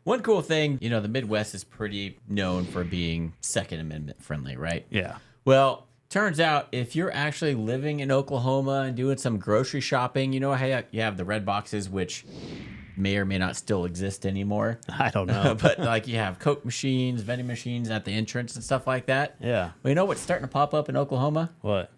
One cool thing, the Midwest is pretty known for being Second Amendment friendly, right? Yeah. Well, turns out if you're actually living in Oklahoma and doing some grocery shopping, how you have the red boxes, which may or may not still exist anymore. I don't know. But like you have Coke machines, vending machines at the entrance and stuff like that. Yeah. Well, you know what's starting to pop up in Oklahoma? What?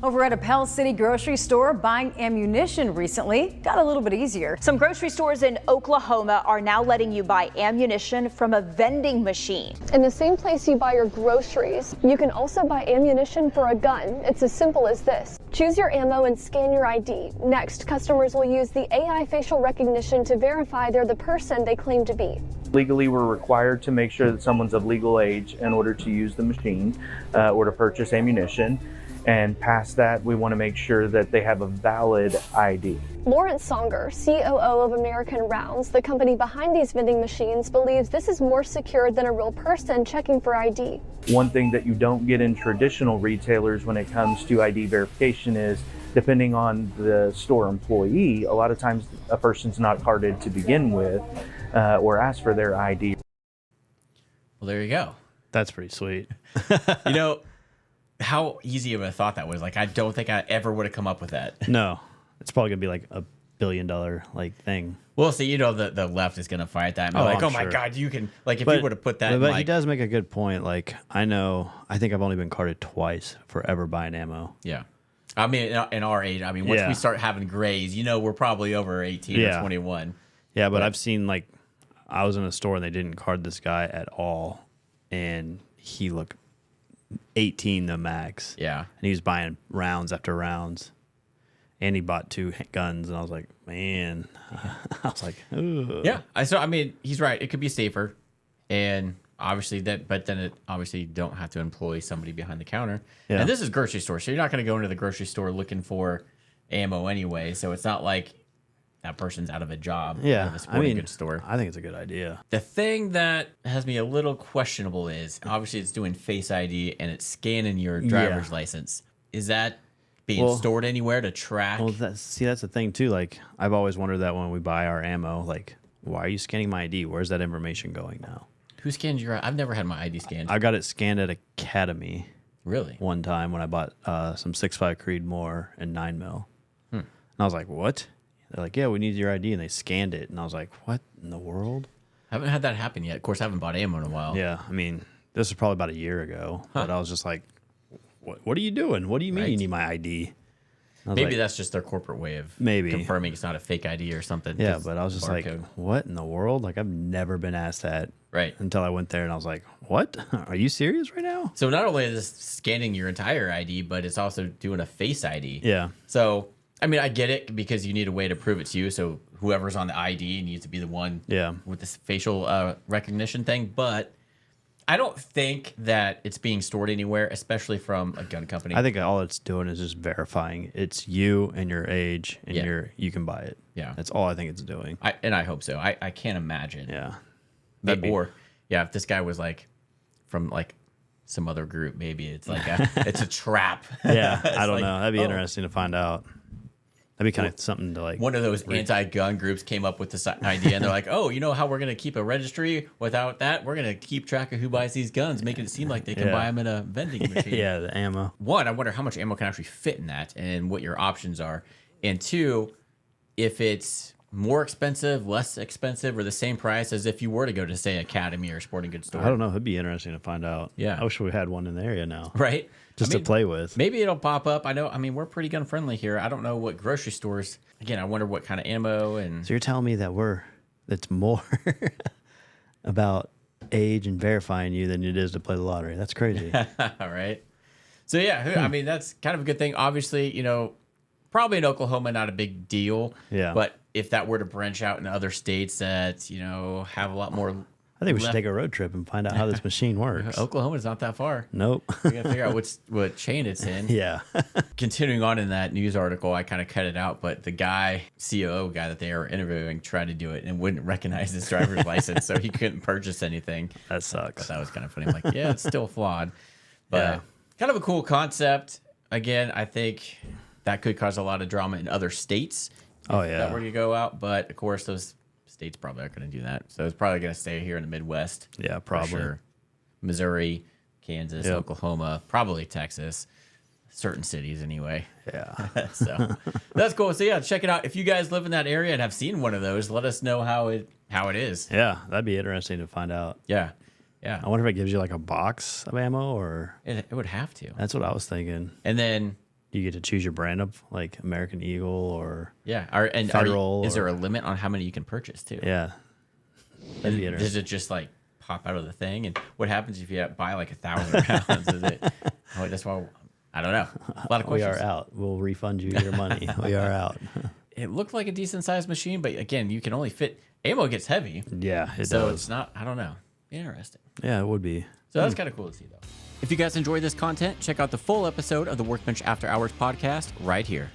Over at a Pell City grocery store, buying ammunition recently got a little bit easier. Some grocery stores in Oklahoma are now letting you buy ammunition from a vending machine. In the same place you buy your groceries, you can also buy ammunition for a gun. It's as simple as this. Choose your ammo and scan your ID. Next, customers will use the AI facial recognition to verify they're the person they claim to be. Legally, we're required to make sure that someone's of legal age in order to use the machine or to purchase ammunition. And past that, we want to make sure that they have a valid ID. Lawrence Songer, COO of American Rounds, the company behind these vending machines, believes this is more secure than a real person checking for ID. One thing that you don't get in traditional retailers when it comes to ID verification is, depending on the store employee, a lot of times a person's not carded to begin with or ask for their ID. Well, there you go. That's pretty sweet. How easy of a thought that was. Like, I don't think I ever would have come up with that. No. It's probably going to be like $1 billion thing. Well, see, the left is going to fight that. And be I'm my sure. God, you can, like, if you would have put that But he does make a good point. Like, I think I've only been carded twice for ever buying ammo. Yeah. I mean, in our age, once we start having grays, we're probably over 18 or 21. Yeah, but I've seen, like, I was in a store and they didn't card this guy at all. And he looked 18 the max. Yeah. And he was buying rounds after rounds. And he bought 2 guns. And I was like, man. I was like, ooh. Yeah. He's right. It could be safer. And obviously but then it obviously don't have to employ somebody behind the counter. Yeah. And this is grocery store. So you're not going to go into the grocery store looking for ammo anyway. So it's not like that person's out of a job. Yeah. At a sporting goods store. I think it's a good idea. The thing that has me a little questionable is obviously it's doing Face ID and it's scanning your driver's license. Is that being stored anywhere to track? Well, that's the thing too. Like, I've always wondered that when we buy our ammo, like, why are you scanning my ID? Where's that information going now? Who scanned your? I've never had my ID scanned. I got it scanned at Academy. Really? One time when I bought some 6.5 Creedmoor and 9mm. And I was like, what? They're like, yeah, we need your ID. And they scanned it. And I was like, what in the world? I haven't had that happen yet. Of course, I haven't bought ammo in a while. Yeah. I mean, this was probably about a year ago. But I was just like, what are you doing? What do you mean you need my ID? Maybe that's just their corporate way of confirming it's not a fake ID or something. Yeah, but I was just like, what in the world? Like, I've never been asked that. Right. Until I went there and I was like, what? Are you serious right now? So not only is this scanning your entire ID, but it's also doing a Face ID. Yeah. So, I get it because you need a way to prove it's you. So whoever's on the ID needs to be the one with this facial recognition thing. But I don't think that it's being stored anywhere, especially from a gun company. I think all it's doing is just verifying it's you and your age and you can buy it. Yeah. That's all I think it's doing. I hope so. I can't imagine. Yeah. If this guy was like from like some other group, maybe it's like it's a trap. Yeah, I don't know. That'd be interesting to find out. That'd be kind of something to like. One of those anti-gun groups came up with this idea, and they're like, "Oh, you know how we're going to keep a registry without that? We're going to keep track of who buys these guns, making it seem like they can buy them in a vending machine." Yeah, the ammo. One, I wonder how much ammo can actually fit in that, and what your options are. And two, if it's more expensive, less expensive, or the same price as if you were to go to, say, Academy or sporting goods store. I don't know. It'd be interesting to find out. Yeah, I wish we had one in the area now. Right. Just to play with. Maybe it'll pop up. I know. We're pretty gun friendly here. I don't know what grocery stores. Again, I wonder what kind of ammo and. So you're telling me that that's more about age and verifying you than it is to play the lottery. That's crazy. All right. So yeah, that's kind of a good thing. Obviously, probably in Oklahoma, not a big deal. Yeah. But if that were to branch out in other states that have a lot more. I think we should take a road trip and find out how this machine works. Oklahoma's not that far. Nope. We got to figure out what chain it's in. Yeah. Continuing on in that news article, I kind of cut it out, but the COO guy that they were interviewing tried to do it and wouldn't recognize his driver's license, so he couldn't purchase anything. That sucks. That was kind of funny. I'm like, yeah, it's still flawed. But kind of a cool concept. Again, I think that could cause a lot of drama in other states. Oh, yeah. That were to go out, but of course, those states probably aren't going to do that. So it's probably going to stay here in the Midwest. Yeah, for probably. sure. Missouri, Kansas, Yep. Oklahoma, probably Texas. Certain cities anyway. Yeah. So that's cool. So yeah, check it out. If you guys live in that area and have seen one of those, let us know how it is. Yeah, that'd be interesting to find out. Yeah. I wonder if it gives you like a box of ammo or... It would have to. That's what I was thinking. And then... Do you get to choose your brand of like American Eagle or... Yeah. Federal Is there a limit on how many you can purchase too? Yeah. That'd be interesting. Does it just like pop out of the thing? And what happens if you buy like 1,000 rounds? Is it... Oh, that's why... I don't know. A lot of We questions. are out. We'll refund you your money. We are out. It looked like a decent sized machine, but again, you can only fit... Ammo gets heavy. Yeah, it So does. it's not... I don't know. Interesting. Yeah, it would be. So that's kind of cool to see, though. If you guys enjoyed this content, check out the full episode of the Workbench After Hours podcast right here.